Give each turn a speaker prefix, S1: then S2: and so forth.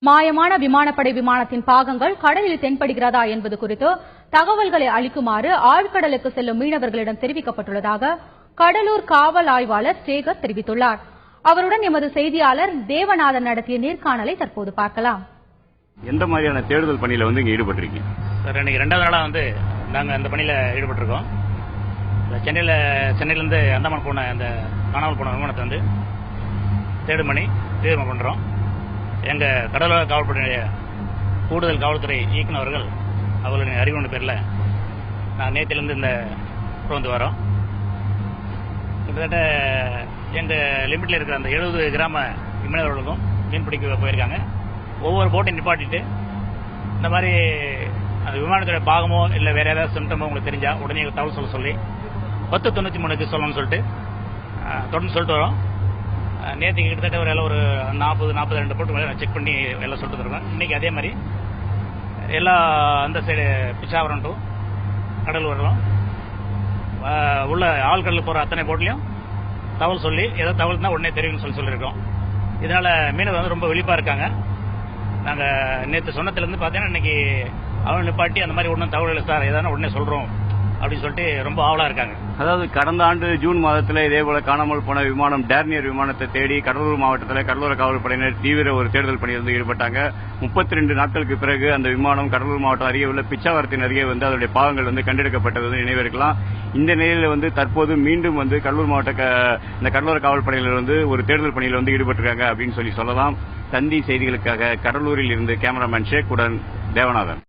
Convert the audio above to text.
S1: மாயமான விமானப்படை விமானத்தின் பாகங்கள் கடலில் தென்படுகிறதா என்பது குறித்து தகவல்களை அளிக்குமாறு ஆழ்கடலுக்கு செல்லும் மீனவர்களிடம் தெரிவிக்கப்பட்டுள்ளதாக கடலூர் காவல் ஆய்வாளர் சேகர் தெரிவித்துள்ளார். அவருடன் எமது செய்தியாளர் தேவநாதன் நடத்திய நேர்காணலை தற்போது பார்க்கலாம்.
S2: எந்த மாதிரியான தேடுதல் பணியில இங்க ஈடுபட்டிருக்கீங்க?
S3: சார், இன்னைக்கு 2வது நாளா நாங்க அந்த பணியில ஈடுபட்டிருக்கோம். சென்னையிலிருந்து அந்தமான் போன அந்த காணாமல் போன விமானத்தை தேடும் பணி தீவிரம் பண்றோம். எங்க கடலோர காவல்படை கூடுதல் காவல்துறை இயக்குநர்கள் அவர்களின் அறிவுறுத்தல் பேர்ல நான் நேற்றிலிருந்து இந்த வரோம். கிட்டத்தட்ட எங்க லிமிட்ல இருக்கிற அந்த 70 கிராம மீனவர்களுக்கும் மீன்பிடிக்க போயிருக்காங்க. ஒவ்வொரு போட்டையும் நிப்பாட்டிட்டு இந்த மாதிரி அந்த விமானத்துடைய பாகமோ இல்ல வேற ஏதாவது சிம்டமோ உங்களுக்கு தெரிஞ்சா உடனே தகவல் சொல்ல சொல்லி 1093க்கு சொல்லணும்னு சொல்லிட்டு தொடர்ந்து சொல்லிட்டு வரோம். நேற்றுக்கு கிட்டத்தட்ட ஒரு 40-42 போட்டு செக் பண்ணி எல்லாம் சொல்லிட்டு இருக்கோம். இன்னைக்கு அதே மாதிரி எல்லா அந்த சைடு பிச்சாவரம் டு கடல் வரலாம் உள்ள ஆழ்கடலுக்கு போற அத்தனை போட்லையும் தகவல் சொல்லி ஏதாவது தகவல் தான் உடனே தெரியும்னு சொல்லியிருக்கோம். இதனால மீனவர் ரொம்ப விழிப்பா இருக்காங்க. நாங்க நேற்று சொன்னதுல பாத்தீங்கன்னா இன்னைக்கு அவங்க நிப்பாட்டி அந்த மாதிரி ஒன்றும் தகவல் சார் ஏதாவது உடனே சொல்றோம் அப்படின்னு சொல்லிட்டு ரொம்ப ஆவலா இருக்காங்க.
S2: அதாவது கடந்த ஆண்டு ஜூன் மாதத்துல இதே போல காணாமல் போன விமானம் டேர்னியர் விமானத்தை தேடி கடலூர் மாவட்டத்தில் கடலோர காவல்படையினர் தீவிர ஒரு தேடுதல் பணியில் ஈடுபட்டாங்க. 32 நாட்களுக்கு பிறகு அந்த விமானம் கடலூர் மாவட்டம் அருகே உள்ள பிச்சாவரத்தின் அருகே அதனுடைய பாகங்கள் கண்டெடுக்கப்பட்டது நினைவிருக்கலாம். இந்த நிலையில தற்போது மீண்டும் கடலூர் மாவட்ட இந்த கடலோர காவல்படையினர் ஒரு தேடுதல் பணியில் ஈடுபட்டிருக்காங்க அப்படின்னு சொல்லலாம். தந்தி செய்திகளுக்காக கடலூரில் இருந்து கேமராமேன் ஷேக் உடன் தேவநாதன்.